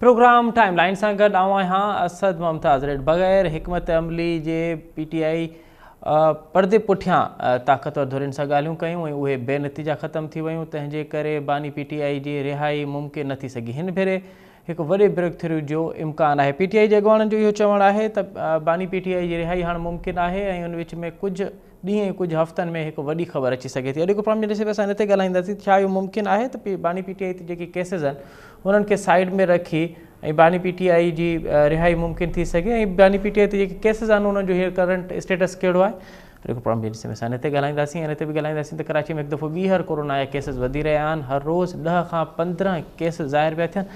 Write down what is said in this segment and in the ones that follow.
Programme timeline सां गॾु आऊं आहियां असद मुमताज़ रेड। बग़ैर हिकमत अमली जे PTI पर्दे पुठियां ताक़तवर धुरियुनि सां ॻाल्हियूं कयूं ऐं उहे बेनतीजा ख़तमु थी वियूं। तंहिंजे करे बानी PTI जी रिहाई मुमकिन न थी सघी। हिन भेरे हिकु वॾे ब्रेक थ्रू जो इम्कान आहे। PTI जे अॻुवाणनि जो इहो चवणु आहे त बानी PTI जी रिहाई हाणे मुमकिन आहे ऐं उन विच में कुझु ॾींहं ऐं कुझु हफ़्तनि में हिकु वॾी ख़बर अची सघे थी। अॼु को प्रोग्राम ॾिसी असां हिन ते ॻाल्हाईंदासीं छा इहो मुमकिन आहे त बानी PTI ते जेके केसिस आहिनि उन्हनि खे साइड में रखी ऐं बानी PTI जी रिहाई मुमकिन थी सघे ऐं बानी PTI ते जेके केसिस आहिनि उन्हनि जो हींअर करंट स्टेटस कहिड़ो आहे। हिकु प्रोग्राम ॾिसी असां हिन ते ॻाल्हाईंदासीं। हिन ते बि ॻाल्हाईंदासीं त कराची में हिकु दफ़ो ॿीहर कोरोना जा केसिस वधी रहिया आहिनि। हर रोज़ 10 खां 15 केस ज़ाहिर पिया थियनि।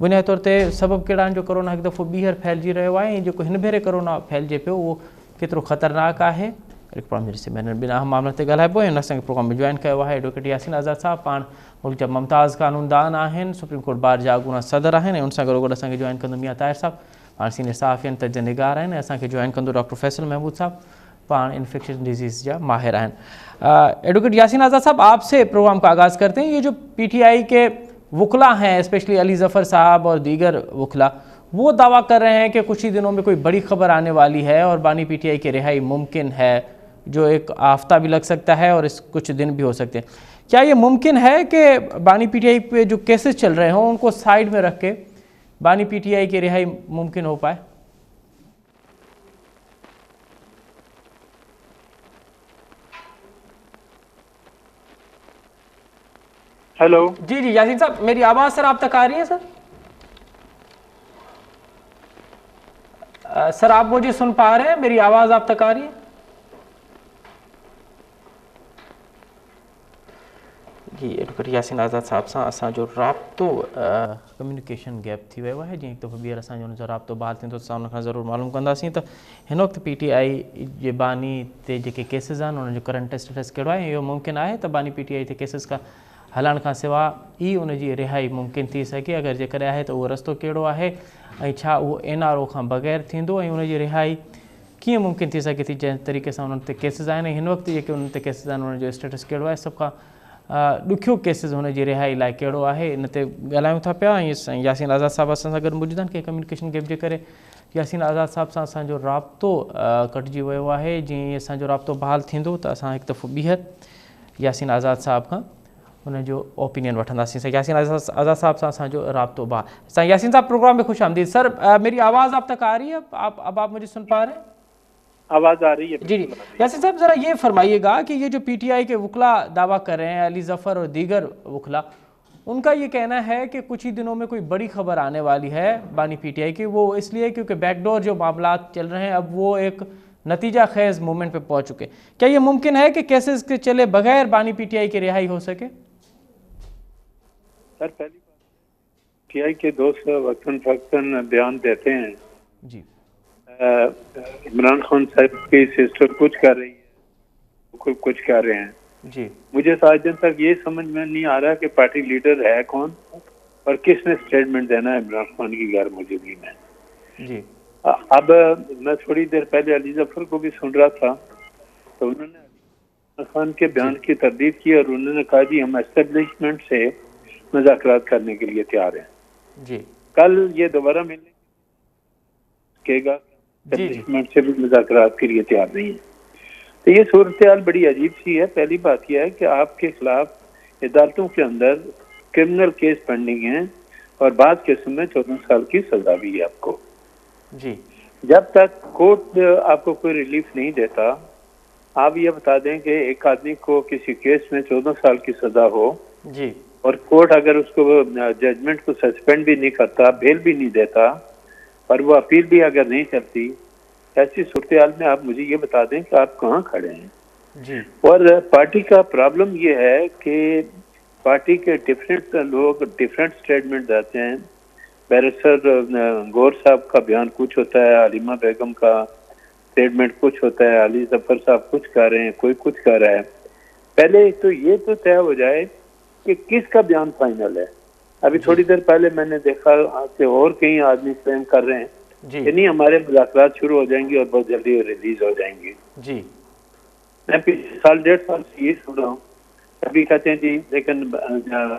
बुनियादी तौर ते सबबु कहिड़ा आहिनि जो कोरोना हिकु दफ़ो ॿीहर फैलिजी रहियो आहे ऐं जेको हिन भेरे कोरोना फैलिजे पियो उहो केतिरो ख़तरनाक आहे। हिकु प्रोग्राम ॾिसी हिननि ॿिनि अहम मामलनि ते ॻाल्हाइबो ऐं हुन असांखे प्रोग्राम में जॉइन कयो आहे एडवोकेट यासीन आज़ाद साहब। पाण मुल्क जा मुमताज़ कानूनदान आहिनि, सुप्रीम कोर्ट बार जा अॻूणा सदर आहिनि ऐं उन सां गॾोगॾु असांखे जॉइन कंदो मियां ताहिर साहब। पाण सीनियर सहाफ़ी आहिनि, तज निगार आहिनि ऐं असांखे जॉइन कंदो डॉक्टर फैसल महमूद साहब। पाण इन्फेक्शन डिजीज़ जा माहिर आहिनि। एडवोकेट यासीन आज़ाद साहब, आपसे प्रोग्राम का आगाज़ करते हैं। ये जो PTI के वकला हैं, स्पेशली अली ज़फ़र साहब और दीगर वकला, वो दावा कर रहे हैं कि कुछ ही दिनों में कोई बड़ी खबर आने वाली है और बानी PTI की रिहाई मुमकिन है, जो एक हफ्ता भी लग सकता है और इस कुछ दिन भी हो सकते हैं। क्या ये मुमकिन है कि बानी PTI पे जो केसेस चल रहे हों उनको साइड में रख के बानी PTI की रिहाई मुमकिन हो पाए? हेलो जी जी यासीन साहब, मेरी आवाज़ सर आप तक आ रही है? सर आप मुझे सुन पा रहे हैं? मेरी आवाज़ आप तक आ रही है? जी एडवोकेट यासीन आज़ाद साहब सां असांजो राब्तो कम्युनिकेशन गैप थी वियो आहे। जीअं हिकु दफ़ो ॿीहर असांजो हुनजो राब्तो बहाल थींदो त असां हुन खां ज़रूरु मालूम कंदासीं त हिन वक़्तु PTI जे बानी ते जेके केसिस आहिनि उन्हनि जो करंट स्टेटस कहिड़ो आहे। इहो मुमकिन आहे त बानी PTI ते केसिस खां हलण खां सवाइ ई उनजी रिहाई मुमकिन थी सघे? अगरि जेकॾहिं आहे त उहो रस्तो कहिड़ो आहे ऐं छा उहो NRO खां बग़ैर थींदो ऐं उनजी रिहाई कीअं मुमकिन थी सघे थी जंहिं तरीक़े सां उन्हनि ते केसिस आहिनि ऐं हिन वक़्तु जेके उन्हनि ते केसिस आहिनि उन्हनि जो स्टेटस कहिड़ो आहे? सभ खां ॾुखियो केसिस हुनजी रिहाई लाइ कहिड़ो आहे? इन ते ॻाल्हायूं था पिया ऐं यासीन आज़ाद साहब असां सां गॾु मौजूदु आहिनि। कंहिं कम्युनिकेशन गैप जे करे यासीन आज़ाद साहब सां असांजो राब्तो कटिजी वियो आहे। जीअं ई असांजो राब्तो बहाल थींदो त असां हिकु दफ़ो ॿीहर यासीन आज़ाद साहब खां उनजो ओपिनियन वठंदासीं। यासीन आज़ाद साहब सां असांजो राब्तो बहाल। यासीन साहब, प्रोग्राम में खुश आमदीद। सर मेरी आवाज़ आप तक आ रही है? अब आप मुझे सुन पा रहे हैं? आवाज़ आ रही है? जी जी यासीन साहब, ज़रा ये फरमाइएगा कि ये जो PTI के वकला दावा कर रहे हैं, अली ज़फ़र और दीगर वकला, उनका ये कहना है कि कुछ ही दिनों में कोई बड़ी खबर आने वाली है बानी PTI की। वो इसलिए क्योंकि बैकडोर जो मामला चल रहे हैं अब वो एक नतीजा खेज मूवमेंट पे पहुंच चुके। क्या ये मुमकिन है कि केसेस के चले बगैर बानी PTI की रिहाई हो सके? सर, पहली बात PTI के दोस्त वक्तन फक्तन बयान देते हैं जी। इमरान खान साहब की सिस्टर कुछ कर रही है, कुछ कर रहे हैं जी। मुझे तो आज दिन तक ये समझ में नहीं आ रहा कि पार्टी लीडर है कौन और किसने स्टेटमेंट देना है इमरान खान की गैर मौजूदगी में। जी। अब मैं थोड़ी देर पहले अली ज़फ़र को भी सुन रहा था तो उन्होंने इमरान खान के बयान की तरदीद की और उन्होंने कहा जी हम एस्टेब्लिशमेंट से मुज़ाकरात करने के लिए तैयार हैं। जी। कल ये दोबारा मिलने कहेगा एस्टेब्लिशमेंट से भी मुज़ाकरात के लिए तैयार नहीं है। तो ये सूरत हाल बड़ी अजीब सी है। पहली बात यह है कि आपके खिलाफ अदालतों के अंदर क्रिमिनल केस पेंडिंग हैं और बाद केसों में 14 साल की सजा भी है आपको। जी। जब तक कोर्ट आपको कोई रिलीफ नहीं देता, आप ये बता दें कि एक आदमी को किसी केस में 14 साल की सजा हो जी और कोर्ट अगर उसको जजमेंट को सस्पेंड भी नहीं करता, बेल भी नहीं देता और वो अपील भी अगर नहीं चलती, ऐसी सूरत हाल में आप मुझे ये बता दें कि आप कहाँ खड़े हैं। जी। और पार्टी का प्रॉब्लम ये है कि पार्टी के डिफरेंट लोग डिफरेंट स्टेटमेंट देते हैं। बैरिस्टर गौर साहब का बयान कुछ होता है, अलीमा बेगम का स्टेटमेंट कुछ होता है, अली ज़फ़र साहब कुछ कह रहे हैं, कोई कुछ कह रहा है। पहले तो ये तो तय हो जाए कि किसका बयान फाइनल है। अभी थोड़ी देर पहले मैंने देखा कि और कई आदमी क्लेम कर रहे हैं कि नहीं हमारे मुज़ाकरात शुरू हो जाएंगे और बहुत जल्दी रिलीज हो जाएंगे। जी। मैं पिछले साल 1.5 साल से ये सुन रहा हूँ। कभी कहते हैं जी लेकिन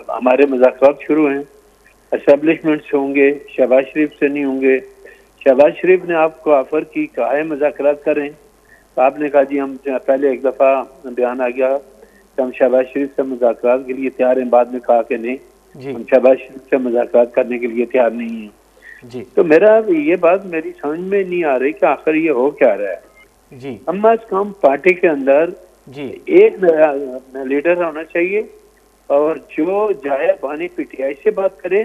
हमारे मुज़ाकरात शुरू हैं, एस्टेब्लिशमेंट से होंगे, शहबाज शरीफ से नहीं होंगे। शहबाज शरीफ ने आपको ऑफर की, कहा है मुज़ाकरात करें, तो आपने कहा जी हम पहले एक दफ़ा बयान आ गया कि हम शहबाज शरीफ से मुज़ाकरात के लिए तैयार हैं, बाद में कहा कि नहीं हम शहबाज शरीफ से मुज़ाकरात करने के लिए तैयार नहीं हैं जी। तो मेरा ये बात मेरी समझ में नहीं आ रही कि आखिर ये हो क्या रहा है जी। कम अज कम पार्टी के अंदर जी एक लीडर होना चाहिए और जो जाए बानी पीटीआई से बात करे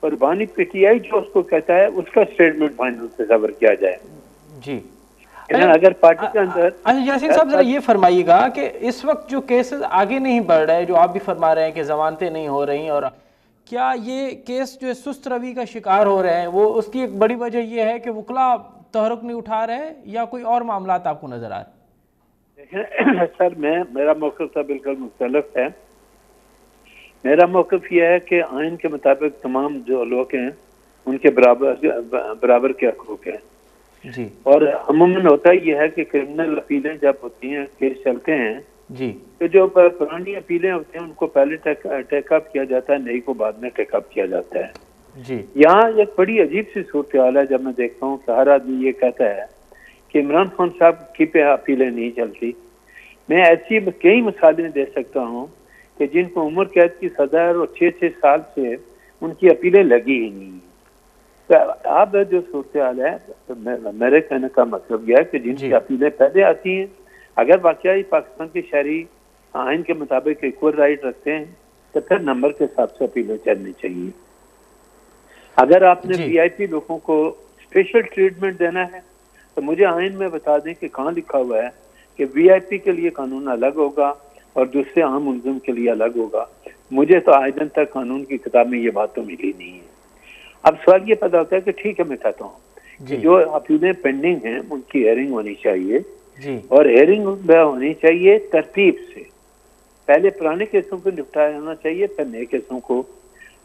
और बानी पीटीआई जो उसको कहता है उसका स्टेटमेंट फाइनल से कवर किया जाए। जी। अगर पार्टी के अंदर अच्छा यासीन साहब जरा ये फरमाइएगा कि इस वक्त जो केसेस आगे नहीं बढ़ रहे, जो आप भी फरमा रहे हैं कि जमानतें नहीं हो रही, और क्या ये केस जो है सुस्त रवि का शिकार हो रहे हैं, वो उसकी एक बड़ी वजह ये है कि वकला तहरुक नहीं उठा रहे या कोई और मामला आपको नजर आ रहे हैं? सर मेरा मौक़िफ़ तो बिल्कुल मुख्तलिफ है। मेरा मौक़िफ़ यह है कि आइन के मुताबिक तमाम जो लोग हैं उनके बराबर के हकूक़ हैं जी। और अमूमन होता यह है कि क्रिमिनल अपीलें जब होती हैं, केस चलते हैं जी, तो जो पुरानी अपीलें होती हैं उनको पहले टेकअप किया जाता है, नई को बाद में टेकअप किया जाता है जी। यहाँ एक बड़ी अजीब सी सूरत हाल है। जब मैं देखता हूँ कि हर आदमी ये कहता है कि इमरान खान साहब की पे अपीलें नहीं चलती। मैं ऐसी कई मिसालें दे सकता हूँ कि जिनको उम्र कैद की सजा है और 6-6 साल से उनकी अपीलें लगी ही नहीं। तो आप जो सूरत हाल है, तो मेरे कहने का मतलब यह है कि जिनकी अपीलें पहले आती हैं, अगर वाकई पाकिस्तान के शहरी आइन के मुताबिक इक्वल राइट रखते हैं तो फिर नंबर के हिसाब से अपीलें चलनी चाहिए। अगर आपने वीआईपी लोगों को स्पेशल ट्रीटमेंट देना है तो मुझे आइन में बता दें कि कहाँ लिखा हुआ है कि वीआईपी के लिए कानून अलग होगा और दूसरे आम मुलजिम के लिए अलग होगा। मुझे तो आज दिन तक कानून की किताब में ये बात तो मिली नहीं है। अब सवाल ये पता होता है कि ठीक है, मैं कहता हूँ कि जो अपीलें पेंडिंग हैं उनकी हेयरिंग होनी चाहिए और हेयरिंग होनी चाहिए तरतीब से। पहले पुराने केसों को निपटाया जाना चाहिए, फिर नए केसों को।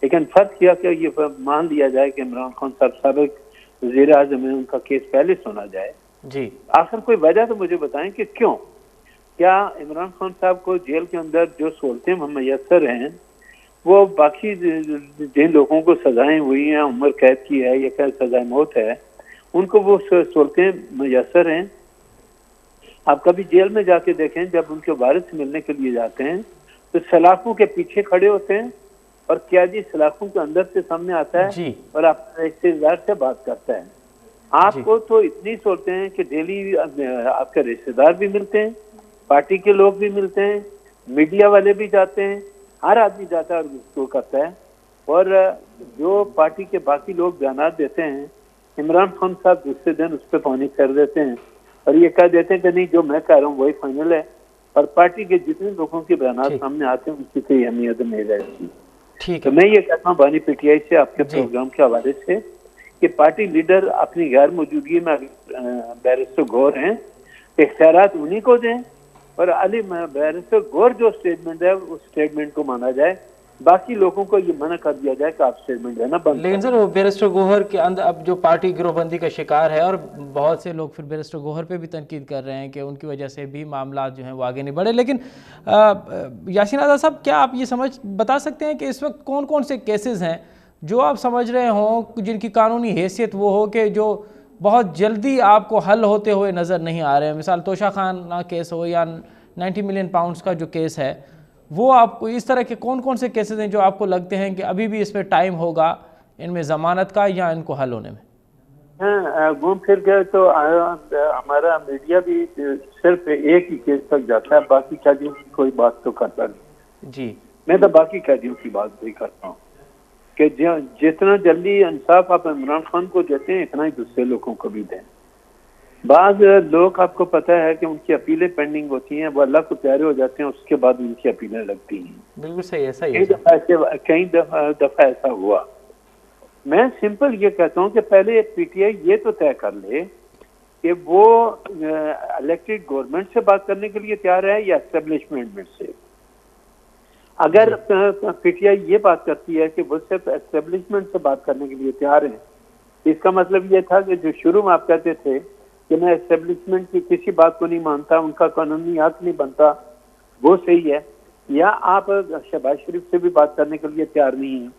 लेकिन फर्क किया कि ये मान लिया जाए कि इमरान खान साहब साबिक वज़ीर आज़म है, उनका केस पहले सुना जाए जी। आखिर कोई वजह तो मुझे बताएं कि क्यों, क्या इमरान खान साहब को जेल के अंदर जो सहूलतें मैसर हैं वो बाकी जिन लोगों को सजाएं हुई हैं, उम्र कैद की है या क्या सजाए मौत है, उनको वो सहूलतें मैसर हैं? आप कभी जेल में जाके देखें, जब उनके वारिस मिलने के लिए जाते हैं तो सलाखों के पीछे खड़े होते हैं और कैदी सलाखों के अंदर से सामने आता है और आपके रिश्तेदार से बात करता है। आपको तो इतनी सहूलतें हैं कि डेली आपके रिश्तेदार भी मिलते हैं, पार्टी के लोग भी मिलते हैं, मीडिया वाले भी जाते हैं, हर आदमी जाता है और उसको करता है। और जो पार्टी के बाकी लोग बयान देते हैं, इमरान खान साहब दूसरे दिन उस पर पानी कर देते हैं और ये कह देते हैं कि नहीं जो मैं कह रहा हूँ वही फाइनल है, और पार्टी के जितने लोगों के बयान सामने आते हैं उनकी कोई अहमियत नहीं रहती। ठीक है, तो मैं ये कहता हूँ बानी पीटीआई से, आपके प्रोग्राम के हवाले से, कि पार्टी लीडर अपनी गैर मौजूदगी में बैरिस्टर गौर हैं, इख्तियारात उन्हीं को दें और अली बैरिस्टर गौर जो स्टेटमेंट है उस स्टेटमेंट को माना जाए, बाकी लोगों को ये मना कर दिया जाए कि आप स्टेटमेंट देना बंद। लेकिन सर वो बैरिस्टर गौहर के अंदर अब जो पार्टी गिरोहबंदी का शिकार है, और बहुत से लोग फिर बैरिस्टर गौहर पे भी तनकीद कर रहे हैं कि उनकी वजह से भी मामला जो हैं वो आगे नहीं बढ़े। लेकिन यासीन आज़ाद साहब, क्या आप ये बता सकते हैं कि इस वक्त कौन कौन से केसेस हैं जो आप समझ रहे हों जिनकी कानूनी हैसियत वो हो कि जो बहुत जल्दी आपको हल होते हुए नज़र नहीं आ रहे हैं? मिसाल तोशा खान केस हो या 90 मिलियन पाउंड्स का जो केस है, वो आपको इस तरह के कौन कौन से केसेस हैं जो आपको लगते हैं कि अभी भी इस पर टाइम होगा इनमें ज़मानत का या इनको हल होने में? हाँ, घूम फिर गए तो हमारा मीडिया भी सिर्फ एक ही केस तक जाता है, बाकी कैदियों की कोई बात तो करता नहीं जी। मैं तो बाकी कैदियों की बात भी करता हूँ कि जितना जल्दी इंसाफ आप इमरान खान को देते हैं इतना ही दूसरे लोगों को भी दें। बाद लोग, आपको पता है कि उनकी अपीलें पेंडिंग होती हैं, वो अल्लाह को प्यारे हो जाते हैं, उसके बाद उनकी अपीलें लगती हैं। बिल्कुल सही है, सही है। कई दफा ऐसा हुआ। मैं सिंपल ये कहता हूँ कि पहले पीटीआई ये तो तय कर ले कि वो इलेक्टेड गवर्नमेंट से बात करने के लिए तैयार है या एस्टेब्लिशमेंट से। अगर पीटीआई ये बात करती है कि वो सिर्फ एस्टेब्लिशमेंट से बात करने के लिए तैयार है, इसका मतलब ये था कि जो शुरू में आप कहते थे कि मैं एस्टेब्लिशमेंट की किसी बात को नहीं मानता, उनका कानूनी हक नहीं बनता, वो सही है, या आप शहबाज शरीफ से भी बात करने के लिए तैयार नहीं हैं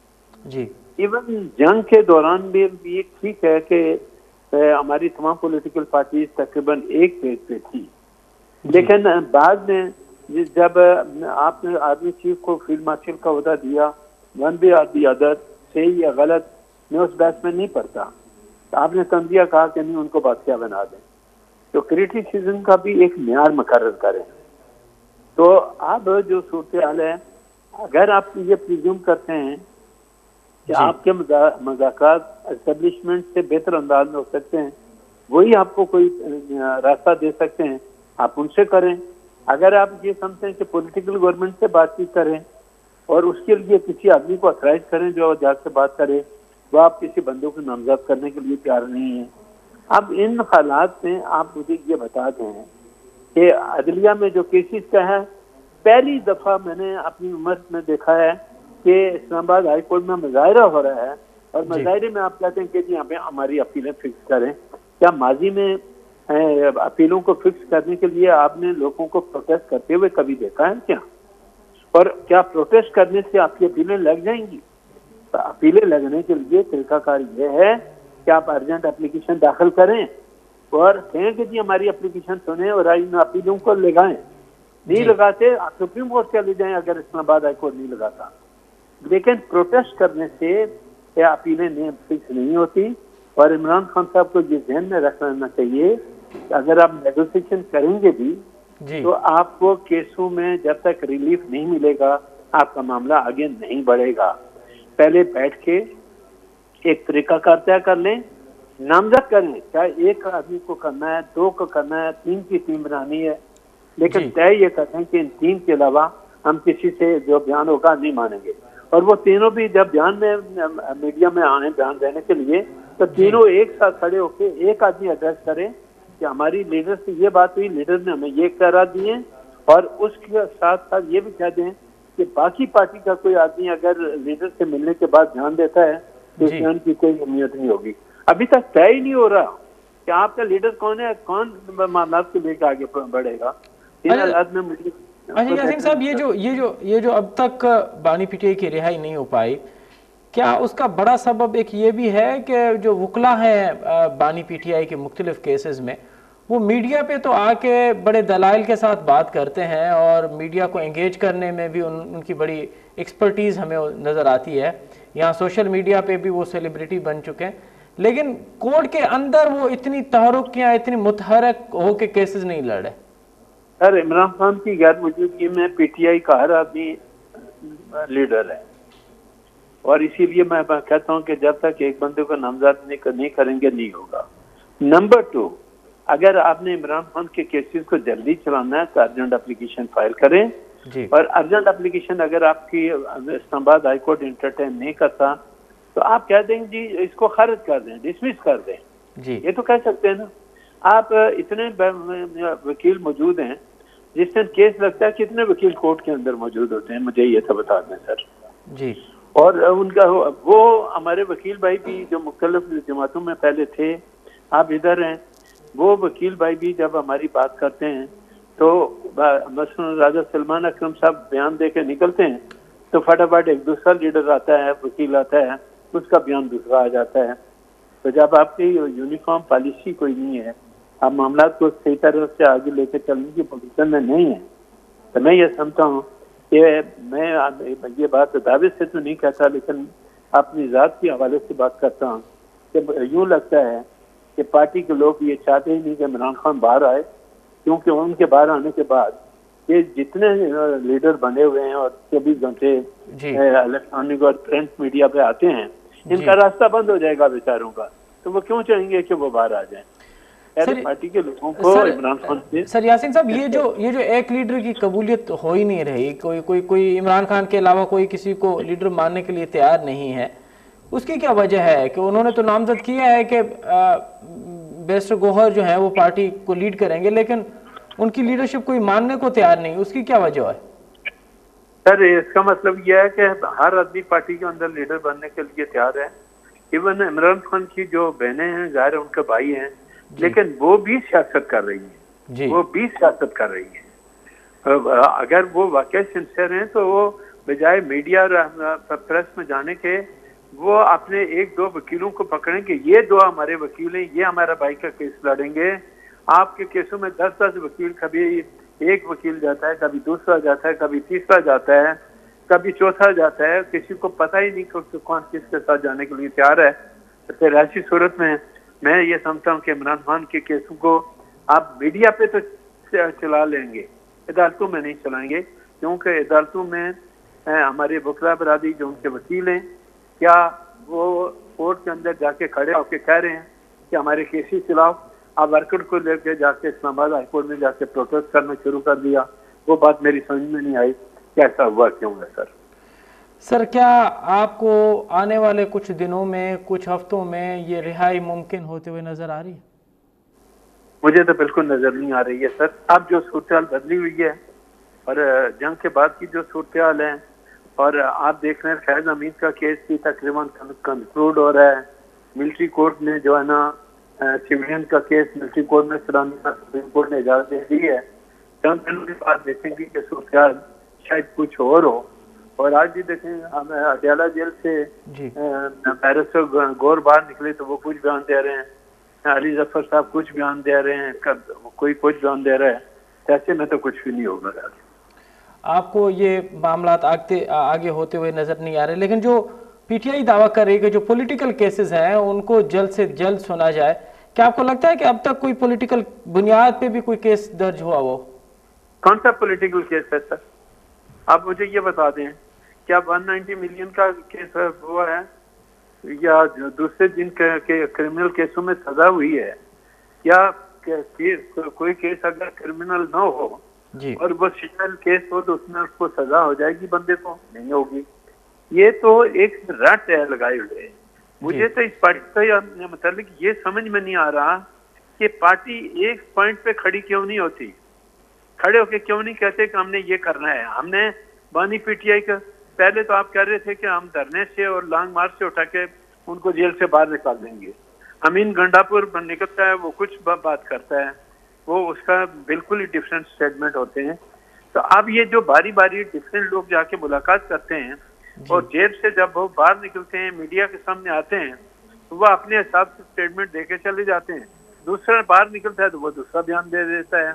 जी। इवन जंग के दौरान भी ये ठीक है कि हमारी तमाम पॉलिटिकल पार्टी तकरीबन एक पेज पे थी, लेकिन बाद में जब आपने आर्मी चीफ को फील्ड मार्शल का ओहदा दिया, one way or the other, सही या गलत, मैं उस बहस में नहीं पड़ता। तो आपने तंजिया कहा कि नहीं उनको बादशाह बना दें, तो क्रिटिसिज्म का भी एक म्यार मुकर्रर करें। तो अब जो सूरत हाल है, अगर आप ये प्रिज्यूम करते हैं कि आपके मज़ाक़ात एस्टेब्लिशमेंट से बेहतर अंदाज में हो सकते हैं, वही आपको कोई रास्ता दे सकते हैं, आप उनसे करें। अगर आप ये समझते हैं कि पॉलिटिकल गवर्नमेंट से बातचीत करें और उसके लिए किसी आदमी को अथराइज करें जो जाके बात करे, वो आप किसी बंदे को नामजद करने के लिए तैयार नहीं है। अब इन हालात में आप मुझे ये बता दें कि अदलिया में जो केसेस का है, पहली दफ़ा मैंने अपनी उम्र में देखा है कि इस्लामाबाद हाई कोर्ट में मुजाहिरा हो रहा है और मुजाहिरे में आप कहते हैं कि जी हमें हमारी अपीलें फिक्स करें। क्या माजी में अपीलों को फिक्स करने के लिए आपने लोगों को प्रोटेस्ट करते हुए कभी देखा है क्या? और क्या प्रोटेस्ट करने से आपकी अपीलें लग जाएंगी? तो अपीलें लगने के लिए तरीकाकार यह है कि आप अर्जेंट एप्लीकेशन दाखिल करें और कहें कि जी हमारी एप्लीकेशन सुने और इन अपीलों को लगाएं। नहीं लगाते आप सुप्रीम कोर्ट चले जाएं अगर इस्लामाबाद हाई कोर्ट नहीं लगाता। लेकिन प्रोटेस्ट करने से अपीलें फिक्स नहीं होती। और इमरान खान साहब को ये ध्यान में रखना चाहिए कि अगर आप नेगोशिएशन करेंगे भी तो आपको केसों में जब तक रिलीफ नहीं मिलेगा आपका मामला आगे नहीं बढ़ेगा। पहले बैठ के एक तरीकाकार तय कर लें, नामजद करें, चाहे एक आदमी को करना है, 2 को करना है, 3 की टीम बनानी है, लेकिन तय ये करें कि इन 3 के अलावा हम किसी से जो बयान होगा नहीं मानेंगे। और वो तीनों भी जब बयान में मीडिया में आए बयान देने के लिए, तो तीनों एक साथ खड़े होकर एक आदमी एड्रेस करें कि हमारी लीडर से ये बात हुई, लीडर ने हमें ये करार दिए, और उसके साथ साथ ये भी कह दें कि बाकी पार्टी का कोई आदमी अगर लीडर से मिलने के बाद ध्यान देता है तो इस बयान की कोई अहमियत नहीं होगी। अभी तक तय ही नहीं हो रहा कि आपका लीडर कौन है, कौन मामला को लेकर आगे बढ़ेगा। इन हालात में मुझे यासीन साहब ये जो अब तक बानी पीटीआई की रिहाई नहीं हो पाई, क्या उसका बड़ा सबब एक ये भी है कि जो वकला हैं बानी पीटीआई के मुख्तलिफ केसेस में, वो मीडिया पे तो आके बड़े दलाइल के साथ बात करते हैं और मीडिया को एंगेज करने में भी उनकी बड़ी एक्सपर्टीज़ हमें नज़र आती है। यहाँ सोशल मीडिया पे भी वो सेलिब्रिटी बन चुके हैं, लेकिन कोर्ट के अंदर वो इतनी तहरुक या इतनी मुतहरक होके केसेस नहीं लड़े। सर, इमरान खान की गैर मौजूदगी में पीटीआई का हर आदमी लीडर है, और इसीलिए मैं कहता हूं कि जब तक एक बंदे को नामजद नहीं करेंगे नहीं होगा। नंबर 2, अगर आपने इमरान खान के केसेस को जल्दी चलाना है तो अर्जेंट एप्लीकेशन फाइल करें जी। और अर्जेंट एप्लीकेशन अगर आपकी इस्लामाबाद हाई कोर्ट इंटरटेन नहीं करता तो आप कह दें जी इसको खारिज कर दें, डिसमिस कर दें जी। ये तो कह सकते हैं ना। आप इतने वकील मौजूद हैं, जिस दिन केस लगता है कितने वकील कोर्ट के अंदर मौजूद होते हैं, मुझे ये तो बता दें सर जी। और उनका वो हमारे वकील भाई भी जो मुख्तलिफ जमातों में पहले थे, आप इधर हैं, वो वकील भाई भी जब हमारी बात करते हैं तो मसलन राजा सलमान अकरम साहब बयान दे के निकलते हैं तो फटाफट एक दूसरा लीडर आता है, वकील आता है, उसका बयान दूसरा आ जाता है। तो जब आपकी यूनिफॉर्म पॉलिसी कोई नहीं है, आप मामला को सही तरह से आगे लेके चलने की पोजीशन में नहीं है, तो मैं ये समझता हूँ कि मैं ये बात दावे से तो नहीं कहता, लेकिन अपनी ज़ात के हवाले से बात करता हूँ कि यूँ लगता है कि पार्टी के लोग ये चाहते ही नहीं कि इमरान खान बाहर आए, क्योंकि उनके बाहर आने के बाद ये जितने लीडर बने हुए हैं और 24 घंटे इलेक्ट्रॉनिक और प्रिंट मीडिया पे आते हैं, इनका रास्ता बंद हो जाएगा बेचारों का। तो वो क्यों चाहेंगे कि वो बाहर आ जाएं? पार्टी के लोगों को इमरान खान से सर यासीन साहब, ये जो एक लीडर की कबूलियत हो ही नहीं रही, कोई इमरान खान के अलावा कोई किसी को लीडर मानने के लिए तैयार नहीं है, उसकी क्या वजह है? कि उन्होंने तो नामजद किया है कि बैरिस्टर गौहर जो है वो पार्टी को लीड करेंगे, लेकिन उनकी लीडरशिप कोई मानने को तैयार नहीं, उसकी क्या वजह है? सर, इसका मतलब यह है कि हर आदमी पार्टी के अंदर लीडर बनने के लिए तैयार है। इवन इमरान खान की जो बहनें हैं, जाहिर है उनके भाई हैं, लेकिन वो भी सियासत कर रही है, वो भी सियासत कर रही है। अगर वो वाकई सिंसियर हैं तो वो बजाय मीडिया प्रेस में जाने के वो अपने एक दो वकीलों को पकड़ें कि ये दो हमारे वकील हैं, ये हमारा भाई का केस लड़ेंगे। आपके केसों में 10-10 वकील, कभी एक वकील जाता है, कभी दूसरा जाता है, कभी तीसरा जाता है, कभी चौथा जाता है, किसी को पता ही नहीं कि कौन किसके साथ जाने के लिए तैयार है। तो फिर ऐसी सूरत में मैं ये समझता हूँ कि इमरान खान के केसों को आप मीडिया पे तो चला लेंगे, अदालतों में नहीं चलाएंगे, क्योंकि अदालतों में हमारे वकला बरादरी जो उनके वकील हैं, क्या वो कोर्ट के अंदर जाके खड़े होकर कह रहे हैं कि हमारे केसेस चलाओ? आप वर्कर को लेकर जाके इस्लामाबाद हाईकोर्ट में जाके प्रोटेस्ट करना शुरू कर दिया। वो बात मेरी समझ में नहीं आई, कैसा हुआ, क्यों है सर? सर, क्या आपको आने वाले कुछ दिनों में, कुछ हफ्तों में ये रिहाई मुमकिन होते हुए नजर आ रही है? मुझे तो बिल्कुल नजर नहीं आ रही है सर। अब जो सूरत बदली हुई है और जंग के बाद की जो सूरत है, और आप देख रहे हैं फैज अमीन का केस भी तकरीबन कंक्लूड हो रहा है। मिलिट्री कोर्ट ने जो है ना सिविलियन का केस मिलिट्री कोर्ट में चलाने का सुप्रीम कोर्ट ने इजाजत दे दी है। चंद दिनों के बाद देखेंगे कि सूरत शायद कुछ और हो। और आज भी देखेंगे, हम अडयाला जेल से बैरिस्टर गौर बाहर निकले तो वो कुछ बयान दे रहे हैं, अली जफर साहब कुछ बयान दे रहे हैं, कोई कुछ बयान दे रहा है। ऐसे में तो कुछ भी नहीं होगा। आपको ये मामला आगे होते हुए नजर नहीं आ रहे, लेकिन जो पीटीआई दावा कर रही है कि जो पॉलिटिकल केसेस हैं उनको जल्द से जल्द सुना जाए, क्या आपको लगता है कि अब तक कोई पॉलिटिकल बुनियाद पे भी कोई केस दर्ज हुआ? वो कौन सा पॉलिटिकल केस है सर? आप मुझे ये बता दें, क्या 190 मिलियन का केस हुआ है, या दूसरे जिन के क्रिमिनल केसों में सजा हुई है, या कोई केस अगर क्रिमिनल ना हो जी, और वो सिविल केस हो तो उसमें उसको सजा हो जाएगी, बंदे को नहीं होगी? ये तो एक रट है लगाए हुए। मुझे तो इस पार्टी का मतलब ये समझ में नहीं आ रहा कि पार्टी एक पॉइंट पे खड़ी क्यों नहीं होती, खड़े होके क्यों नहीं कहते कि हमने ये करना है। हमने बानी पीटीआई का पहले तो आप कह रहे थे कि हम धरने से और लॉन्ग मार्च से उठा के उनको जेल से बाहर निकाल देंगे। अमीन गंडापुर निकलता है, वो कुछ बात करता है, वो उसका बिल्कुल ही डिफरेंट स्टेटमेंट होते हैं। तो अब ये जो बारी बारी डिफरेंट लोग जाके मुलाकात करते हैं और जेल से जब वो बाहर निकलते हैं, मीडिया के सामने आते हैं, तो वो अपने हिसाब से स्टेटमेंट देके चले जाते हैं। दूसरा बाहर निकलता है तो वो दूसरा बयान दे देता है।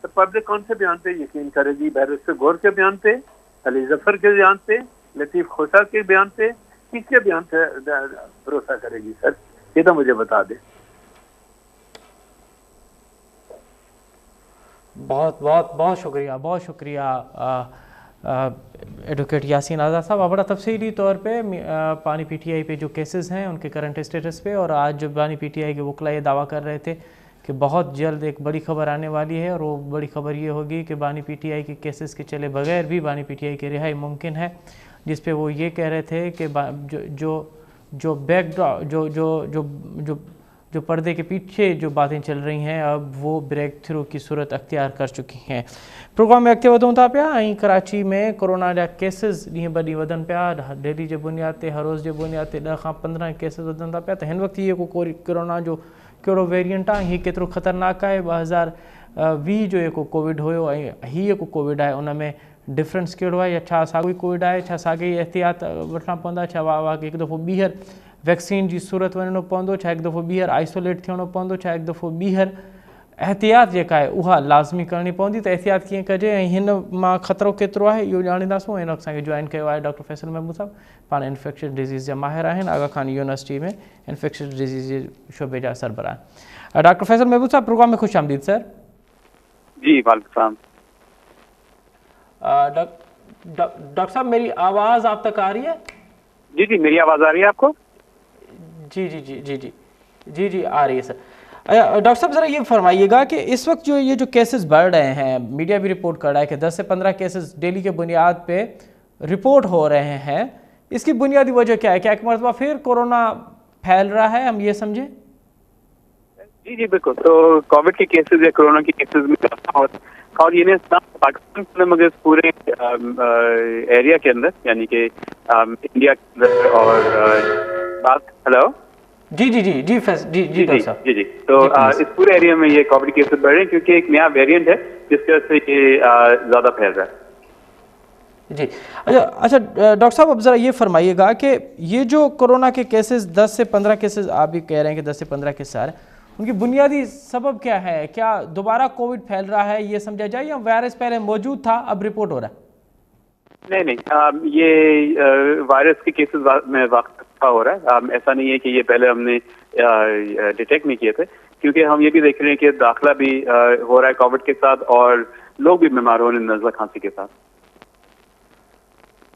तो पब्लिक कौन से बयान पे यकीन करेगी? बैरिस्टर गौर के बयान पे, अली जफर के बयान पे, लतीफ खोसा के बयान पे, किसके बयान पे भरोसा करेगी सर? ये तो मुझे बता दे। बहुत बहुत बहुत शुक्रिया, बहुत शुक्रिया एडवोकेट यासीन आज़ाद साहब। आप बड़ा तफसीली तौर पे बानी पीटीआई पे जो केसेस हैं उनके करंट स्टेटस पे, और आज जो बानी पीटीआई के वकला ये दावा कर रहे थे कि बहुत जल्द एक बड़ी खबर आने वाली है, और वो बड़ी खबर ये होगी कि बानी पीटीआई के केसेस के चले बगैर भी बानी पीटीआई की रिहाई मुमकिन है, जिस पे वो ये कह रहे थे कि जो बैकड्रॉप जो पर्दे के पीछे जो बातें चल रही हैं अब वो ब्रेक थ्रू की सूरत अख्तियार कर चुकी हैं। प्रोग्राम में अॻिते वधूं था पिया। कराची में कोरोना जा केसिस ॾींहं ब ॾींहुं वधनि पिया। डेली जे बुनियाद ते, हर रोज़ जे बुनियाद ते 10 खां 15 केसिस वधनि था पिया। त हिन वक़्तु इहो कोरोना जो कहिड़ो वेरिएंट आहे, हीअ केतिरो ख़तरनाक आहे? 2020 जो जेको कोविड हुयो ऐं हीअ जेको कोविड आहे उन में डिफरेंस कहिड़ो आहे, या छा साॻियो कोविड आहे? छा साॻी एहतियात वठणा पवंदा? छा वाक़ई हिकु दफ़ो ॿीहर वैक्सीन जी सूरत वञणो पवंदो? छा हिकु दफ़ो ॿीहर आइसोलेट थियणो पवंदो? छा हिकु दफ़ो ॿीहर एहतियात जेका आहे उहा लाज़मी करणी पवंदी? त एहतियात कीअं कजे ऐं हिन मां ख़तरो केतिरो आहे इहो ॼाणींदासूं। हिन वक़्तु असांखे जॉइन कयो आहे डॉक्टर फैसल महमूद साहब, पाण इन्फेक्शियस डिज़ीज़ जा माहिर आहिनि, आगा खान यूनिवर्सिटी में इन्फेक्शियस डिज़ीज़ जे शोबे जा सरबराह। डॉक्टर फैसल महमूद साहब, प्रोग्राम में खुश आमदीद सर। जी वालेकुम। डॉक्टर साहब, मेरी आवाज़ आप तक आ रही है? जी जी, मेरी आवाज़ आ रही है आपको? जी जी जी जी जी जी जी आ रही है सर। डॉक्टर साहब, ज़रा ये फरमाइएगा कि इस वक्त जो ये केसेस बढ़ रहे हैं, मीडिया भी रिपोर्ट कर रहा है कि 10 से 15 केसेस डेली के बुनियाद पे रिपोर्ट हो रहे हैं, इसकी बुनियादी वजह क्या है? क्या एक मरतबा फिर कोरोना फैल रहा है, हम ये समझें? जी जी बिल्कुल। तो कोविड के केसेस या कोरोना के केसेस में और ये पाकिस्तान के अंदर मगर पूरे एरिया के अंदर, यानी कि इंडिया के अंदर और बात हेलो जी जी जी जी जी जी डॉक्टर साहब जी जी। तो इस पूरे एरिया में ये कोविड केसेस बढ़ रहे हैं क्योंकि एक नया वेरिएंट है जिसकी वजह से ये ज्यादा फैल रहा है। जी। अच्छा डॉक्टर साहब, अब ज़रा ये फरमाइएगा कि ये जो कोरोना के केसेस 10 से 15 केसेस आप भी कह रहे हैं कि 10 से 15 केसेस आ रहे हैं, उनकी बुनियादी सबब क्या है? क्या दोबारा कोविड फैल रहा है ये समझा जाए, या वायरस पहले मौजूद था अब रिपोर्ट हो रहा है? नहीं, ये वायरस के केसेस में वाक़ हो रहा है। ऐसा नहीं है कि ये पहले हमने डिटेक्ट नहीं किए थे, क्योंकि हम ये भी देख रहे हैं कि दाखिला भी हो रहा है कोविड के साथ, और लोग भी बीमार हो रहे हैं नज़ला खांसी के साथ।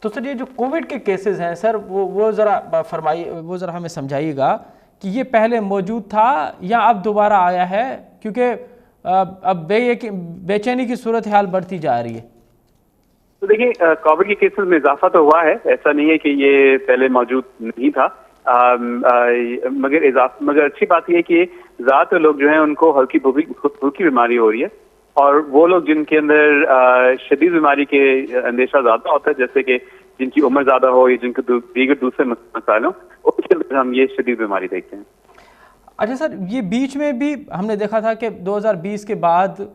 तो सर ये जो कोविड के केसेस हैं सर, वो ज़रा फरमाइए, वो ज़रा हमें समझाइएगा कि ये पहले मौजूद था या अब दोबारा आया है, क्योंकि अब बेचैनी की सूरत हाल बढ़ती जा रही है। तो देखिए, कोविड के केसेस में इजाफा तो हुआ है, ऐसा नहीं है कि ये पहले मौजूद नहीं था। मगर अच्छी बात यह है कि ज़्यादातर लोग जो हैं उनको हल्की फुल्की बीमारी हो रही है, और वो लोग जिनके अंदर शदीद बीमारी के अंदेशा ज्यादा होता है, जैसे कि जिनकी उम्र ज्यादा हो या जिनके दीगर दूसरे मसाइल हों, उसके अंदर हम ये शदीद बीमारी देखते हैं। अच्छा सर, ये बीच में भी हमने देखा था कि 2020 के बाद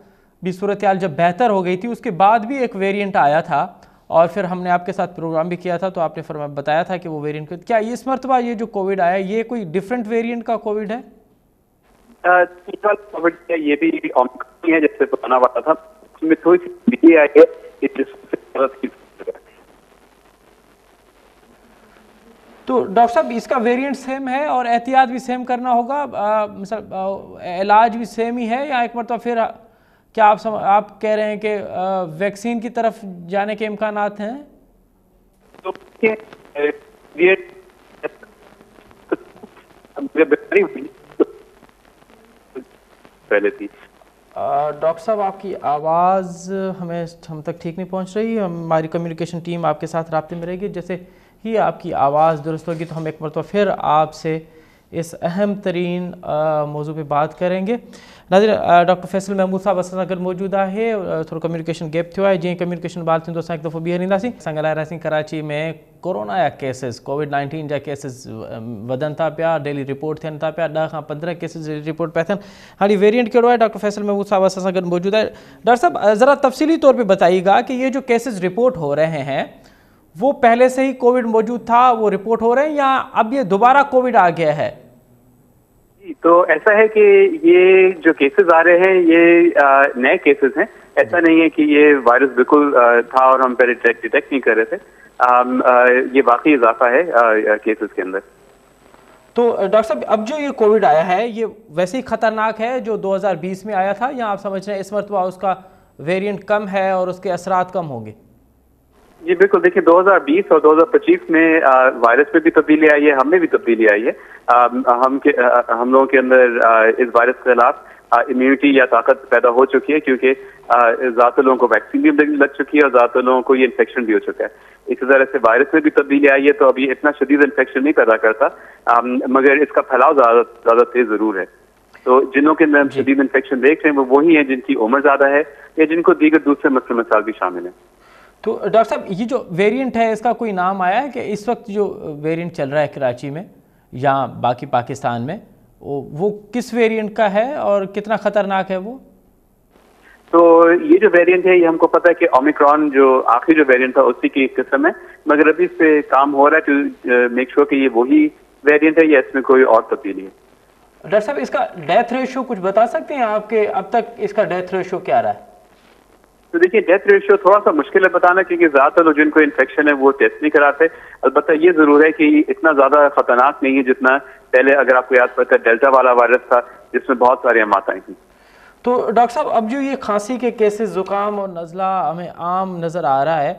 भी सूरत हाल जब बेहतर हो गई थी, उसके बाद भी एक वेरिएंट आया था, और फिर हमने आपके साथ प्रोग्राम भी किया था, तो आपने बताया था कि वो वेरिएंट, क्या इस मरतबा ये जो कोविड आया ये कोई डिफरेंट वेरिएंट का कोविड है? कोविड ये भी ओमिक्रॉन है, जैसे पुराना वाला था, उसमें थोड़ी सी आई है। तो डॉक्टर साहब, इसका वेरिएंट सेम है और एहतियात भी सेम करना होगा, इलाज भी सेम ही है, या एक मरतबा फिर क्या आप कह रहे हैं कि वैक्सीन की तरफ जाने के इम्कानात हैं? तो पहले थी। डॉक्टर साहब, आपकी आवाज़ हम तक ठीक नहीं पहुंच रही। हमारी कम्युनिकेशन टीम आपके साथ राब्ते में रहेगी। जैसे ही आपकी आवाज़ दुरुस्त होगी तो हम एक मरतबा फिर आपसे इस अहम तरीन मौजू पे बात करेंगे। नाज़रीन, डॉक्टर फैसल महमूद साहब असां गॾु मौजूद है। थोड़ा कम्युनिकेशन गैप थियो है, जी कम्युनिकेशन बात थी तो असां एक दफ़ो ॿीहर ईंदासीं। असां ॻाल्हाए रहियासीं कराची में कोरोना जा केसिस, कोविड-19 जा केसिस वधनि था पिया, डेली रिपोर्ट थियनि था पिया, 10 खां 15 केसिस रिपोर्ट पिया थियनि। हाणे वेरिएंट कहिड़ो है? डॉक्टर फैसल महमूद साहब असां गॾु मौजूद है। डॉक्टर साहब, ज़रा तफसीली तौर पर बताइएगा कि ये जो केसेस रिपोर्ट हो रहे हैं वो पहले से ही कोविड मौजूद था, वो रिपोर्ट हो रहे हैं, या अब ये दोबारा कोविड आ गया है? तो ऐसा है कि ये जो केसेस आ रहे हैं ये नए केसेस हैं। ऐसा नहीं है कि ये वायरस बिल्कुल था और हम पहले डिटेक्ट नहीं कर रहे थे। ये वाकई इजाफा है केसेस के अंदर। तो डॉक्टर साहब, अब जो ये कोविड आया है ये वैसे ही खतरनाक है जो 2020 में आया था, या आप समझ रहे हैं इस मरतबा उसका वेरिएंट कम है और उसके असरात कम होंगे? जी बिल्कुल, देखिए 2020 और 2025 में वायरस में भी तब्दीली आई है, हमें भी तब्दीली आई है। हम लोगों के अंदर इस वायरस के खिलाफ इम्यूनिटी या ताकत पैदा हो चुकी है, क्योंकि ज़्यादातर लोगों को वैक्सीन भी लग चुकी है और ज़्यादातर लोगों को ये इन्फेक्शन भी हो चुका है। इसी तरह से वायरस में भी तब्दीली आई है, तो अभी इतना शदीद इन्फेक्शन नहीं पैदा करता, मगर इसका फैलाव ज़्यादा तेज ज़रूर है। तो जिनों के अंदर शदीद इन्फेक्शन देख रहे हैं वो वही है जिनकी उम्र ज़्यादा है या जिनको दीगर दूसरे मसले मसाइल भी शामिल हैं। तो डॉक्टर साहब, ये जो वेरिएंट है इसका कोई नाम आया है कि इस वक्त जो वेरिएंट चल रहा है कराची में या बाकी पाकिस्तान में, वो किस वेरिएंट का है और कितना खतरनाक है वो? तो ये जो वेरिएंट है ये हमको पता है कि ओमिक्रॉन जो आखिरी जो वेरिएंट था उसी की किस्म है, मगर अभी इस पे काम हो रहा है टू मेक श्योर कि ये वही वेरिएंट है या इसमें कोई और तब्दीली है। डॉक्टर साहब, इसका डेथ रेशियो कुछ बता सकते हैं आपके, अब तक इसका डेथ रेशियो क्या रहा है? तो देखिए, डेथ रेशियो थोड़ा सा मुश्किल है बताना, क्योंकि ज्यादातर लोग जिनको इन्फेक्शन है वो टेस्ट नहीं कराते। अलबत्ता ये जरूर है कि इतना ज्यादा खतरनाक नहीं है जितना पहले, अगर आपको याद पड़ता है, डेल्टा वाला वायरस था जिसमें बहुत सारी माताएं थी। तो डॉक्टर साहब, अब जो ये खांसी के केसेस, जुकाम और नज़ला हमें आम नज़र आ रहा है,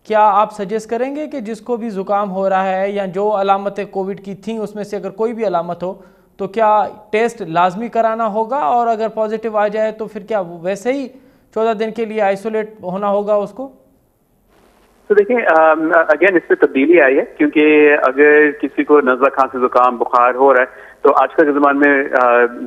क्या आप सजेस्ट करेंगे कि जिसको भी जुकाम हो रहा है या जो अलामतें कोविड की थी उसमें से अगर कोई भी अलामत हो तो क्या टेस्ट लाजमी कराना होगा, और अगर पॉजिटिव आ जाए तो फिर क्या वैसे ही 14 दिन के लिए आइसोलेट होना होगा उसको? तो देखिए, अगेन इसमें तब्दीली आई है, क्योंकि अगर किसी को नज़ला, खांसी, जुकाम, बुखार हो रहा है तो आजकल के ज़माने में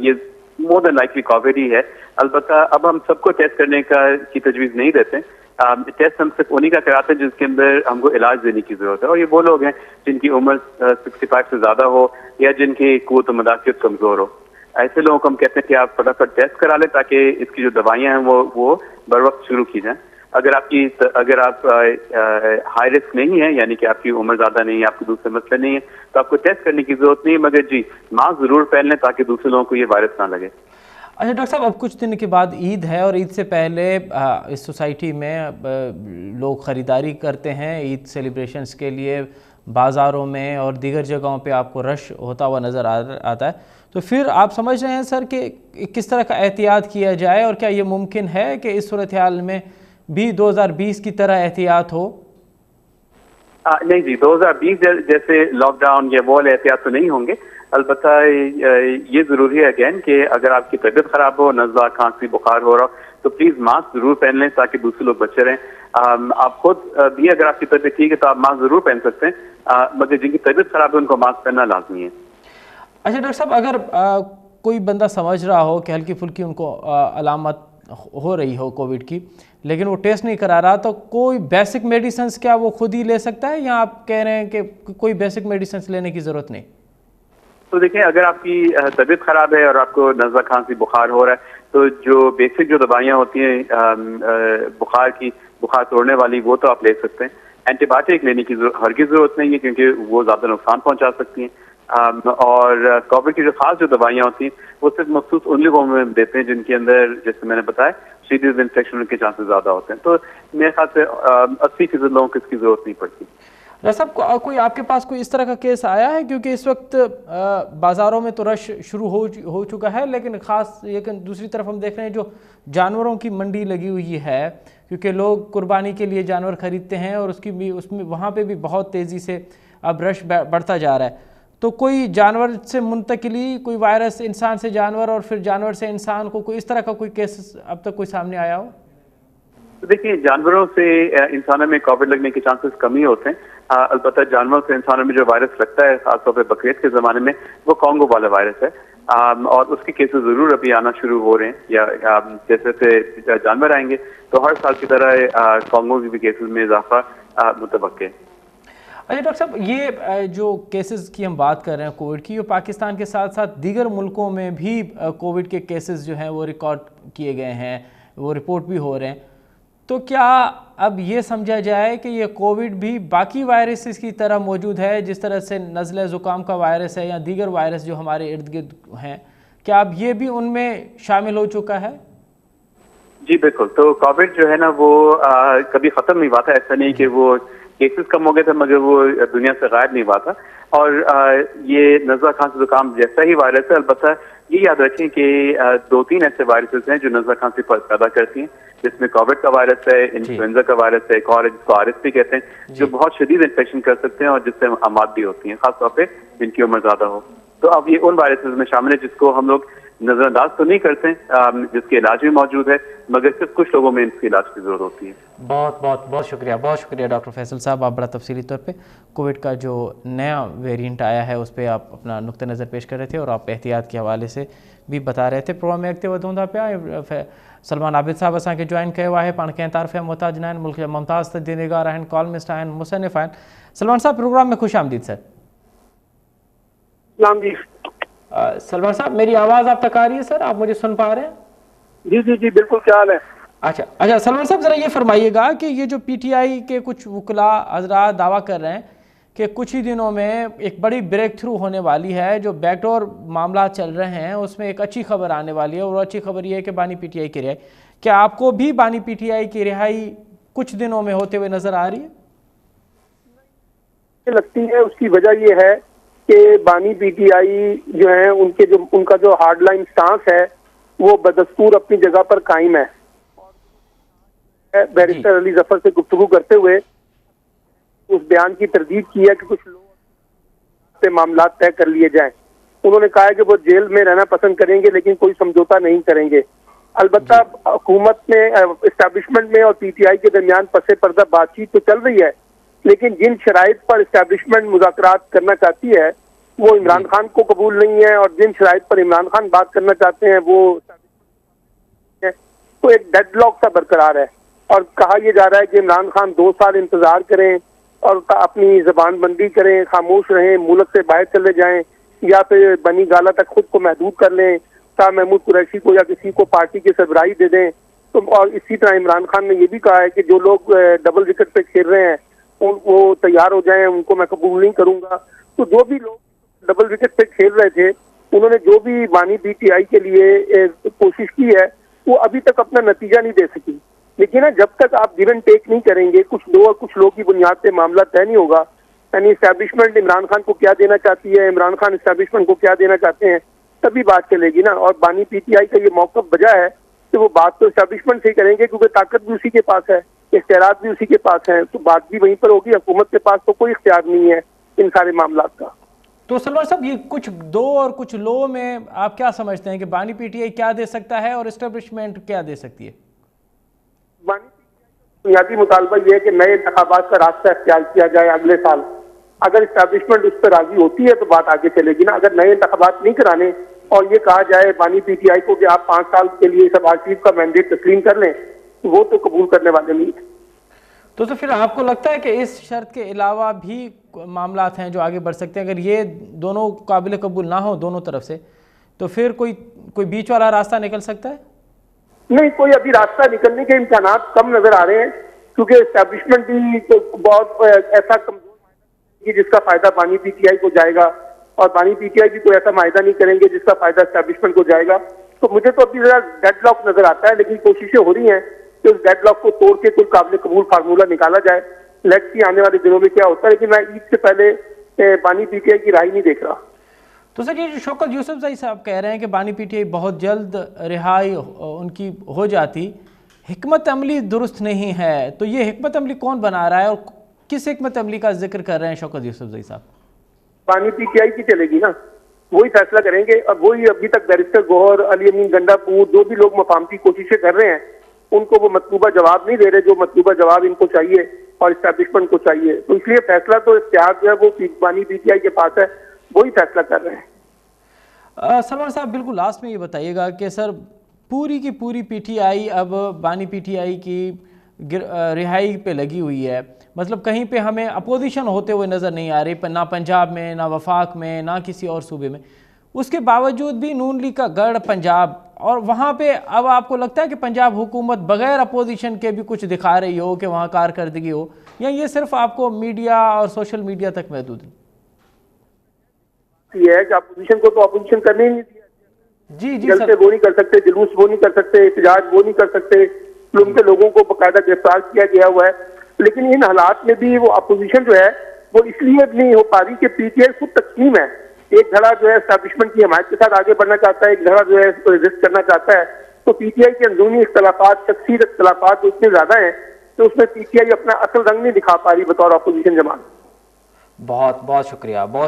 ये मोर देन लाइकली कोविड ही है। अलबत्ता अब हम सबको टेस्ट करने की तजवीज़ नहीं देते। टेस्ट हम सिर्फ उन्हीं का कराते हैं जिसके अंदर हमको इलाज देने की जरूरत है, और ये वो लोग हैं जिनकी उम्र 65 से ज़्यादा हो या जिनकी क़ुव्वत मदाफ़ियत कमज़ोर हो। ऐसे लोगों को हम कहते हैं कि आप फटाफट टेस्ट करा लें ताकि इसकी जो दवाइयां हैं वो बर वक्त शुरू की जाएं। अगर आप हाई रिस्क नहीं है, यानी कि आपकी उम्र ज्यादा नहीं है, आपके दूसरे मसले नहीं है, तो आपको टेस्ट करने की जरूरत नहीं है। मगर जी, मास्क जरूर पहन लें ताकि दूसरे लोगों को ये वायरस ना लगे। अच्छा डॉक्टर साहब, अब कुछ दिन के बाद ईद है और ईद से पहले इस सोसाइटी में लोग ख़रीदारी करते हैं ईद सेलिब्रेशंस के लिए, बाज़ारों में और दीगर जगहों पे आपको रश होता हुआ नज़र आता है। तो फिर आप समझ रहे हैं सर कि किस तरह का एहतियात किया जाए और क्या ये मुमकिन है कि इस सूरत हाल में भी 2020 की तरह एहतियात हो? नहीं जी, 2020 जैसे लॉकडाउन या वो एहतियात तो नहीं होंगे। अलबत्ता ये जरूरी है अगेन कि अगर आपकी तबीयत खराब हो, नज़ला, खांसी, बुखार हो रहा हो, तो प्लीज मास्क जरूर पहन लें ताकि दूसरे लोग बचे रहें। आप खुद भी अगर आपकी तबीयत ठीक है तो आप मास्क जरूर पहन सकते हैं, मगर जिनकी तबीयत खराब है उनको मास्क पहनना लाजमी है। अच्छा डॉक्टर साहब, अगर कोई बंदा समझ रहा हो कि हल्की फुल्की उनको अलामत हो रही हो कोविड की, लेकिन वो टेस्ट नहीं करा रहा, तो कोई बेसिक मेडिसिन क्या वो खुद ही ले सकता है या आप कह रहे हैं कि कोई बेसिक मेडिसिन लेने की ज़रूरत नहीं? तो देखिए, अगर आपकी तबीयत खराब है और आपको नज़ला, खांसी, बुखार हो रहा है, तो जो बेसिक जो दवाइयाँ होती हैं बुखार तोड़ने वाली, वो तो आप ले सकते हैं। एंटीबायोटिक लेने की हरगिज़ जरूरत नहीं है क्योंकि वो ज़्यादा नुकसान पहुंचा सकती हैं। और कोविड की जो खास जो दवाइयाँ होती हैं वो सिर्फ मखसूस उन लोगों में देते हैं जिनके अंदर, जैसे मैंने बताया, सीरियस इन्फेक्शन के चांसेस ज़्यादा होते हैं। तो मेरे ख्याल से 80% लोगों को इसकी जरूरत नहीं पड़ती। डॉक्टर साहब, कोई आपके पास कोई इस तरह का केस आया है? क्योंकि इस वक्त बाज़ारों में तो रश शुरू हो चुका है, लेकिन दूसरी तरफ हम देख रहे हैं जो जानवरों की मंडी लगी हुई है, क्योंकि लोग कुर्बानी के लिए जानवर खरीदते हैं और उसमें वहाँ पे भी बहुत तेज़ी से अब रश बढ़ता जा रहा है। तो कोई जानवर से मुंतकिली, कोई वायरस इंसान से जानवर और फिर जानवर से इंसान को, कोई इस तरह का कोई केस अब तक कोई सामने आया हो? तो देखिए, जानवरों से इंसानों में कोविड लगने के चांसेस कम ही होते हैं। अलबत्ता जानवरों से इंसानों में जो वायरस लगता है, खासतौर पर बकरीद के ज़माने में, वो कॉन्गो वाला वायरस है। और उसके केसेस ज़रूर अभी आना शुरू हो रहे हैं, या जैसे जैसे जानवर आएंगे तो हर साल की तरह कॉन्गो के भी केसेस में इजाफा मुतवक्के है। अच्छा डॉक्टर साहब, ये जो केसेस की हम बात कर रहे हैं कोविड की, ये पाकिस्तान के साथ साथ दीगर मुल्कों में भी कोविड के केसेस जो हैं वो रिकॉर्ड किए गए हैं, वो रिपोर्ट भी हो रहे हैं। तो क्या अब ये समझा जाए कि ये कोविड भी बाकी वायरसेस की तरह मौजूद है, जिस तरह से नज़ले ज़ुकाम का वायरस है या दीगर वायरस जो हमारे इर्द गिर्द हैं, क्या अब ये भी उनमें शामिल हो चुका है? जी बिल्कुल। तो कोविड जो है ना, वो कभी ख़त्म नहीं हुआ था। ऐसा नहीं कि वो केसेस कम हो गए थे, मगर वो दुनिया से गायब नहीं हुआ था। और ये नज़ला, खांसी, जुकाम जैसा ही वायरस है। अलबत्ता ये याद रखें कि 2-3 ऐसे वायरसेस हैं जो नज़ला, खांसी पैदा करती हैं, जिसमें कोविड का वायरस है, इन्फ्लुएंजा का वायरस है, एक और है जिसको RSV कहते हैं, जो बहुत शदीद इन्फेक्शन कर सकते हैं और जिससे अमात भी होती हैं, खासतौर पर जिनकी उम्र ज्यादा हो। तो अब ये उन वायरसेस में शामिल है जिसको हम लोग नजरअंदाज तो नहीं करते, जिसके इलाज भी मौजूद है, मगर सिर्फ कुछ लोगों में इसके इलाज की जरूरत होती है। बहुत शुक्रिया डॉक्टर फैसल साहब, आप बड़ा तफसीली तौर पे कोविड का जो नया वेरिएंट आया है उस पर आप अपना नुक्ता नज़र पेश कर रहे थे और आप एहतियात के हवाले से भी बता रहे थे। प्रोग्राम में अगते वधूं था पिया सलमान आबिद साहब असांखे जॉइन किया है, पाण कंहिं तारफ़े मोहताज न आहिनि, मुल्क जा मुमताज़ तदीनगार आहिनि, कॉलमिस्ट आहिनि, मुसनिफ़ आहिनि। सलमान साहब, प्रोग्राम में खुश आमदीद सर। जी सलमान साहब, मेरी आवाज़ आप तक आ रही है सर? आप मुझे सुन पा रहे हैं? जी जी जी बिल्कुल। क्या हाल है? अच्छा सलमान साहब, ज़रा ये फरमाइएगा कि ये जो PTI के कुछ वकला हजरात दावा कर रहे हैं कि कुछ ही दिनों में एक बड़ी ब्रेक थ्रू होने वाली है, जो बैकडोर मामला चल रहे हैं उसमें एक अच्छी खबर आने वाली है, और अच्छी खबर ये है कि बानी PTI की रिहाई। क्या आपको भी बानी PTI की रिहाई कुछ दिनों में होते हुए नजर आ रही है? लगती है उसकी वजह ये है कि बानी PTI जो है उनका जो हार्डलाइन स्टांस है वो बदस्तूर अपनी जगह पर कायम है। बैरिस्टर अली जफर से गुफ्तगू करते हुए उस बयान की तरदीद की है कि कुछ लोग से मामला तय कर लिए जाएं। उन्होंने कहा है कि वो जेल में रहना पसंद करेंगे लेकिन कोई समझौता नहीं करेंगे। अलबत्ता हुकूमत में, एस्टैब्लिशमेंट में और PTI के दरमियान पसे पर्दा बातचीत तो चल रही है, लेकिन जिन शराइत पर एस्टैब्लिशमेंट मुज़ाकरात करना चाहती है वो इमरान खान को कबूल नहीं है, और जिन शराइत पर इमरान खान बात करना चाहते हैं वो तो एक डेडलॉक सा बरकरार है। और कहा यह जा रहा है कि इमरान खान 2 साल इंतजार करें और अपनी जबान बंदी करें, खामोश रहें, मुल्क से बाहर चले जाएं, या फिर बनी गाला तक खुद को महदूद कर लें, शाह महमूद कुरैशी को या किसी को पार्टी की सरबराही दे दें, तो और इसी तरह इमरान खान ने ये भी कहा है कि जो लोग डबल विकेट पे खेल रहे हैं वो तैयार हो जाएं, उनको मैं कबूल नहीं करूंगा। तो जो भी लोग डबल विकेट पे खेल रहे थे, उन्होंने जो भी बानी पीटीआई के लिए कोशिश की है, वो अभी तक अपना नतीजा नहीं दे सकी। लेकिन ना, जब तक आप गिव एंड टेक नहीं करेंगे, कुछ दो और कुछ लोग की बुनियाद पे मामला तय नहीं होगा, यानी इस्टेब्लिशमेंट इमरान खान को क्या देना चाहती है, इमरान खान इस्टेब्लिशमेंट को क्या देना चाहते हैं, तभी बात चलेगी ना। और बानी पीटीआई का ये मौक़िफ़ बजा है कि वो बात तो इस्टेब्लिशमेंट से ही करेंगे, क्योंकि ताकत भी उसी के पास है, इख्तियारात भी उसी के पास है, तो बात भी वहीं पर होगी। हुकूमत के पास तो कोई इख्तियार नहीं है इन सारे मामला का। तो सलमान साहब, ये कुछ दो और कुछ लो में आप क्या समझते हैं कि बानी पीटीआई क्या दे सकता है और इस्टेब्लिशमेंट क्या दे सकती है? बानी बुनियादी मुतालबा यह है कि नए इंतखाबात का रास्ता इख्तियार किया जाए अगले साल। अगर इस्टेब्लिशमेंट उस पर राजी होती है तो बात आगे चलेगी ना। अगर नए इंतखाबात नहीं कराने और ये कहा जाए बानी पीटीआई को कि आप 5 साल के लिए शहबाज शरीफ का मैंडेट तस्लीम कर लें, तो वो तो कबूल करने वाले नहीं है। तो फिर आपको लगता है कि इस शर्त के अलावा भी मामलात हैं जो आगे बढ़ सकते हैं? अगर ये दोनों काबिल कबूल ना हो दोनों तरफ से, तो फिर कोई बीच वाला रास्ता निकल सकता है? नहीं, कोई अभी रास्ता निकलने के इम्कानात कम नजर आ रहे हैं, क्योंकि एस्टेब्लिशमेंट भी तो बहुत ऐसा कमजोर कि जिसका फायदा बानी पीटीआई को जाएगा, और बानी पीटीआई भी कोई ऐसा मायदा नहीं करेंगे जिसका फायदा एस्टेब्लिशमेंट को जाएगा। तो मुझे तो अभी जरा डेडलॉक नजर आता है, लेकिन कोशिशें हो रही हैं कि उस डेडलॉक को तोड़ के कोई काबिल कबूल फार्मूला निकाला जाए। लेट्स सी आने वाले दिनों में क्या होता है, लेकिन मैं ईद से पहले बानी पीटीआई की राय नहीं देख रहा। तो सर, ये जो शौकत यूसुफजई साहब कह रहे हैं कि बानी पीटीआई बहुत जल्द रिहाई उनकी हो जाती, हिकमत अमली दुरुस्त नहीं है, तो ये हिकमत अमली कौन बना रहा है और किस हिकमत अमली का जिक्र कर रहे हैं शौकत यूसुफजई साहब? बानी पीटीआई की चलेगी ना, वही फैसला करेंगे। अब वही अभी तक बैरिस्टर गौहर, अली अमीन गंडापुर, जो भी लोग मफाहमती कोशिशें कर रहे हैं, उनको वो मतलूबा जवाब नहीं दे रहे जो मतलूबा जवाब इनको चाहिए और इस्टेब्लिशमेंट को चाहिए। तो इसलिए फैसला तो इख्तियार जो है वो बानी पीटीआई के पास है, वही फैसला कर रहे हैं। सलमान साहब, बिल्कुल लास्ट में ये बताइएगा कि सर पूरी की पूरी पीटीआई अब बानी पीटीआई की रिहाई पे लगी हुई है, मतलब कहीं पे हमें अपोजिशन होते हुए नज़र नहीं आ रही, ना पंजाब में, ना वफाक में, ना किसी और सूबे में। उसके बावजूद भी नून लीग का गढ़ पंजाब, और वहाँ पे अब आपको लगता है कि पंजाब हुकूमत बगैर अपोजिशन के भी कुछ दिखा रही हो कि वहाँ कारकर्दगी हो, या ये सिर्फ आपको मीडिया और सोशल मीडिया तक महदूद है? ये है कि अपोजिशन को तो अपोजिशन करने ही नहीं दिया। जी जलसे वो नहीं कर सकते, जुलूस वो नहीं कर सकते, एहतजाज वो नहीं कर सकते, जुल्म के लोगों को बाकायदा गिरफ्तार किया गया हुआ है। लेकिन इन हालात में भी वो अपोजिशन जो है वो इसलिए नहीं हो पा रही कि पीटीआई खुद तकसीम है। एक धड़ा जो है एस्टेब्लिशमेंट की हमायत के साथ आगे बढ़ना चाहता है, एक धड़ा जो है रेजिस्ट करना चाहता है। तो पीटीआई के अंदरूनी इख्तलाफात, शख्सी इख्तलाफात इतने ज्यादा हैं तो उसमें पीटीआई अपना असल रंग नहीं दिखा पा रही बतौर अपोजिशन जमात। बहुत बहुत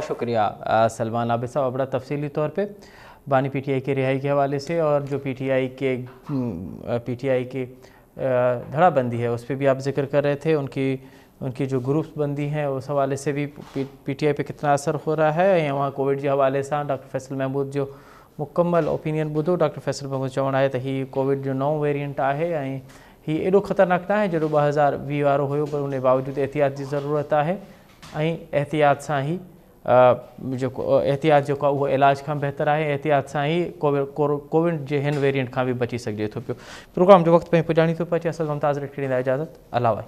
शुक्रिया सलमान आबिद साहब, बड़ा तफसीली तौर पे बानी पीटीआई के रिहाई के हवाले से और जो पीटीआई की धड़ाबंदी है उस पर भी आप जिक्र कर रहे थे, उनकी जो ग्रुप्स बंदी हैं उस हवाले से भी पीटीआई पे कितना असर हो रहा है। या वहाँ कोविड के हवाले से डॉक्टर फैसल महमूद जो मुकम्मल ओपिनियन ॿुधो, डॉक्टर फैसल महमूद चवण आहे त ही कोविड जो नओं वेरिएंट आहे ऐं ही एॾो ख़तरनाक न आहे जहिड़ो 2020 वारो हुयो, पर उन बावजूदि एहतियात जी ज़रूरत आहे ऐं एहतियात सां ही एहतियात जेको आहे उहो इलाज खां बहितर आहे, एहतियात सां ही कोविड जे हिन वेरिएंट खां बि बची सघिजे थो पियो। प्रोग्राम जो वक़्तु पे पुॼाणी थो पचे, असल मुमताज़ ॾींदा इजाज़त, अलावा।